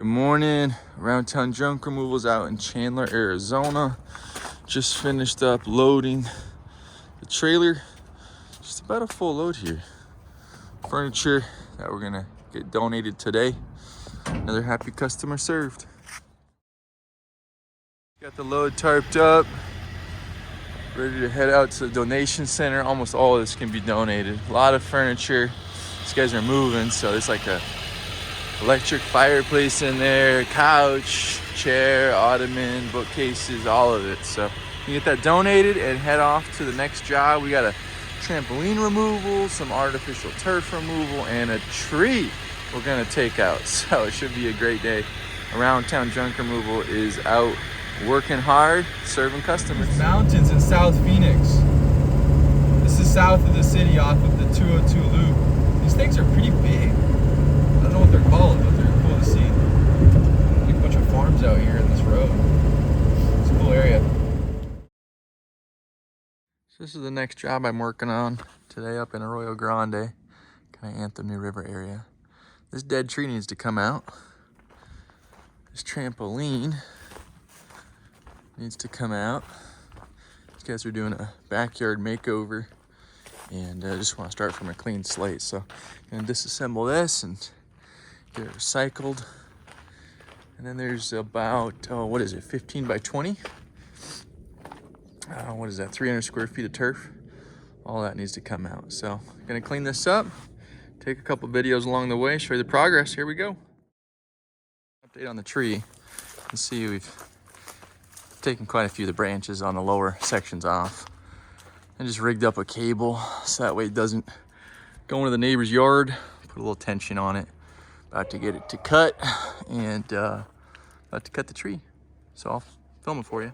Good morning. Around town junk removals out in Chandler, Arizona. Just finished up loading the trailer. Just about a full load here. Furniture that we're gonna get donated today. Another happy customer served. Got the load tarped up. Ready to head out to the donation center. Almost all of this can be donated. A lot of furniture. These guys are moving, so it's like a electric fireplace in there, couch, chair, ottoman, bookcases, all of it. So you get that donated and head off to the next job. We got a trampoline removal, some artificial turf removal, and a tree we're gonna take out. So it should be a great day. Around town junk removal is out working hard, serving customers. Mountains in South Phoenix. This is south of the city off of the 202 loop. These things are pretty big. I don't know what they're called, but they're cool to see. Like a bunch of farms out here in this road. It's a cool area. So this is the next job I'm working on today up in Arroyo Grande, kind of Anthem New River area. This dead tree needs to come out. This trampoline needs to come out. These guys are doing a backyard makeover and I just want to start from a clean slate. So I'm gonna disassemble this and get it recycled. And then there's about, 15 by 20? What is that, 300 square feet of turf? All that needs to come out. So I'm gonna clean this up, take a couple videos along the way, show you the progress. Here we go. Update on the tree. You can see we've taken quite a few of the branches on the lower sections off. And just rigged up a cable so that way it doesn't go into the neighbor's yard. Put a little tension on it. About to get it to cut and about to cut the tree. So I'll film it for you.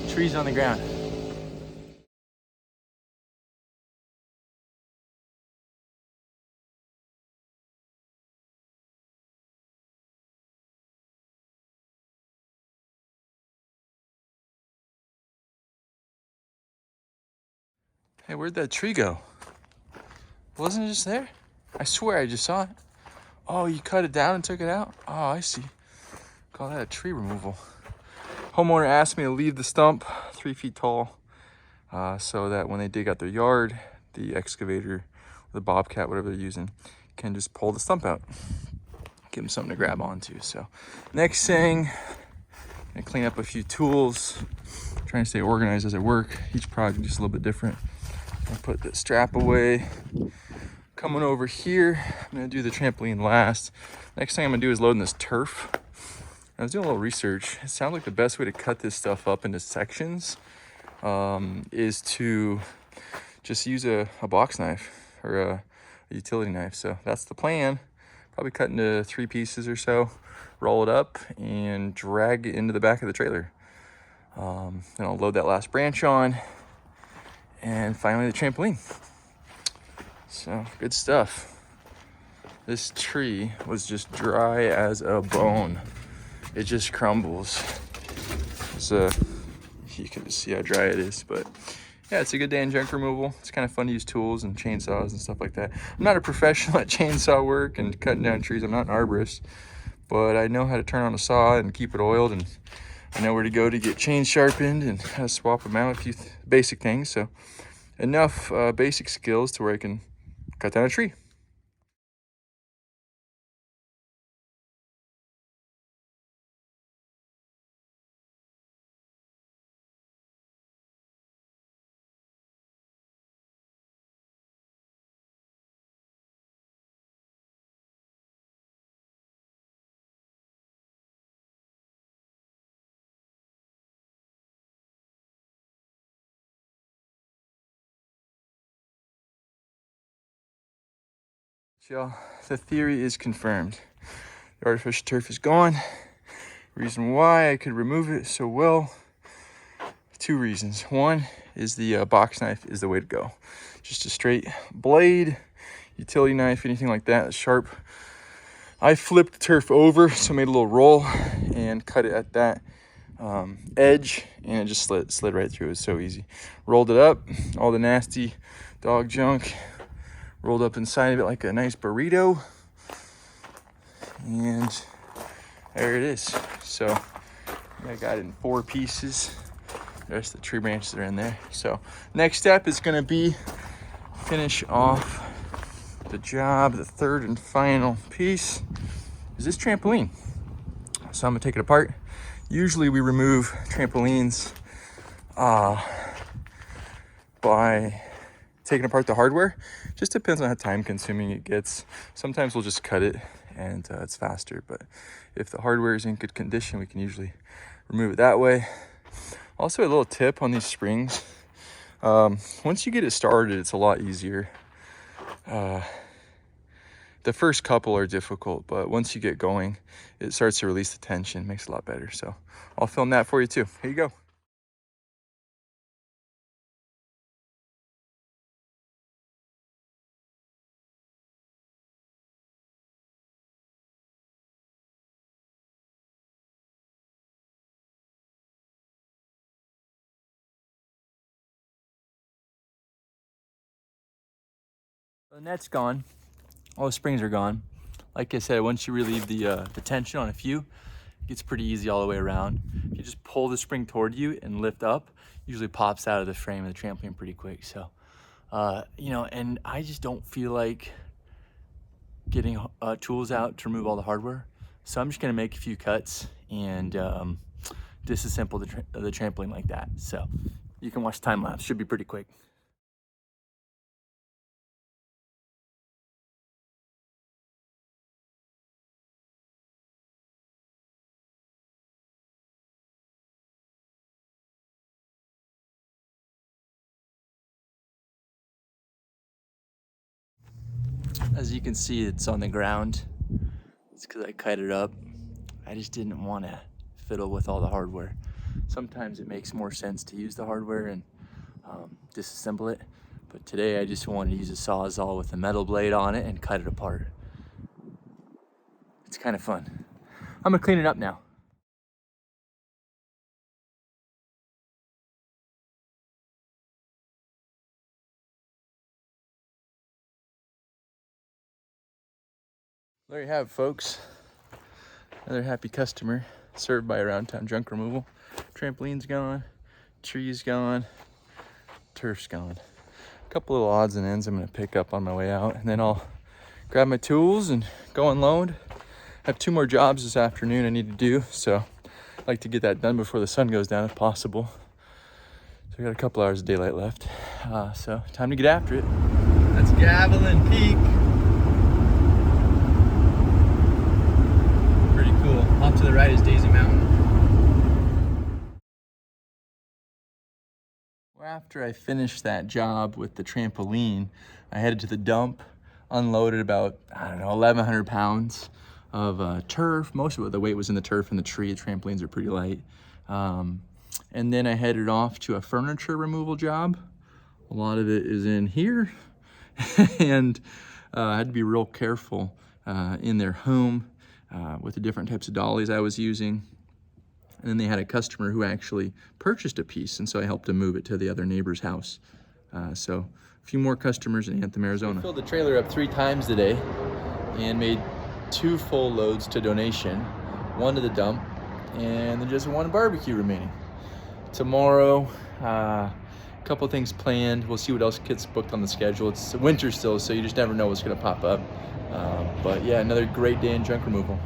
trees on the ground. Hey, where'd that tree go? Wasn't it just there? I swear I just saw it. Oh, you cut it down and took it out? Oh, I see. Call that a tree removal. Homeowner asked me to leave the stump 3 feet tall so that when they dig out their yard, the excavator, or the bobcat, whatever they're using, can just pull the stump out. Give them something to grab onto. So next thing, gonna clean up a few tools. Trying to stay organized as I work. Each project is a little bit different. I'll put the strap away. Coming over here, I'm gonna do the trampoline last. Next thing I'm gonna do is loading this turf. I was doing a little research. It sounds like the best way to cut this stuff up into sections is to just use a box knife or a utility knife. So that's the plan. Probably cut into 3 pieces or so, roll it up and drag it into the back of the trailer. Then I'll load that last branch on and finally the trampoline. So good stuff. This tree was just dry as a bone. It just crumbles. So you can just see how dry it is, but yeah, it's a good day in junk removal. It's kind of fun to use tools and chainsaws and stuff like that. I'm not a professional at chainsaw work and cutting down trees. I'm not an arborist, but I know how to turn on a saw and keep it oiled, and I know where to go to get chains sharpened and how to swap them out, a few basic things. So enough basic skills to where I can cut down a tree. Y'all, the theory is confirmed. The artificial turf is gone. Reason why I could remove it so well, 2 reasons. One is the box knife is the way to go. Just a straight blade, utility knife, anything like that, sharp. I flipped the turf over, so I made a little roll and cut it at that edge, and it just slid right through. It was so easy. Rolled it up, all the nasty dog junk rolled up inside of it like a nice burrito, and there it is. So I got it in 4 pieces. The rest of the tree branches are in there. So next step is gonna be finish off the job. The third and final piece is this trampoline. So I'm gonna take it apart. Usually we remove trampolines by taking apart the hardware. Just depends on how time consuming it gets. Sometimes we'll just cut it and it's faster, but if the hardware is in good condition, we can usually remove it that way. Also, a little tip on these springs. Once you get it started, it's a lot easier. The first couple are difficult, but once you get going, it starts to release the tension, makes it a lot better. So I'll film that for you too. Here you go. The net's gone. All the springs are gone. Like I said, once you relieve the tension on a few, it gets pretty easy all the way around. If you just pull the spring toward you and lift up, usually pops out of the frame of the trampoline pretty quick. So, you know, and I just don't feel like getting tools out to remove all the hardware. So I'm just gonna make a few cuts and disassemble the trampoline like that. So you can watch time lapse, should be pretty quick. As you can see, it's on the ground. It's because I cut it up. I just didn't want to fiddle with all the hardware. Sometimes it makes more sense to use the hardware and disassemble it. But today I just wanted to use a Sawzall with a metal blade on it and cut it apart. It's kind of fun. I'm gonna clean it up now. There you have it, folks. Another happy customer served by Around Town Junk Removal. Trampoline's gone, tree's gone, turf's gone. A couple little odds and ends I'm gonna pick up on my way out, and then I'll grab my tools and go unload. I have 2 more jobs this afternoon I need to do, so I'd like to get that done before the sun goes down if possible. So I got a couple hours of daylight left, so time to get after it. That's Gavilan Peak. Pretty cool. Off to the right is Daisy Mountain. After I finished that job with the trampoline, I headed to the dump, unloaded about, 1,100 pounds of turf. Most of the weight was in the turf and the tree. The trampolines are pretty light. And then I headed off to a furniture removal job. A lot of it is in here. And I had to be real careful in their home with the different types of dollies I was using. And then they had a customer who actually purchased a piece, and so I helped him move it to the other neighbor's house. So a few more customers in Anthem, Arizona. I filled the trailer up 3 times today and made 2 full loads to donation, 1 to the dump, and then just 1 barbecue remaining. Tomorrow, a couple things planned. We'll see what else gets booked on the schedule. It's winter still, so you just never know what's gonna pop up. But yeah, another great day in junk removal.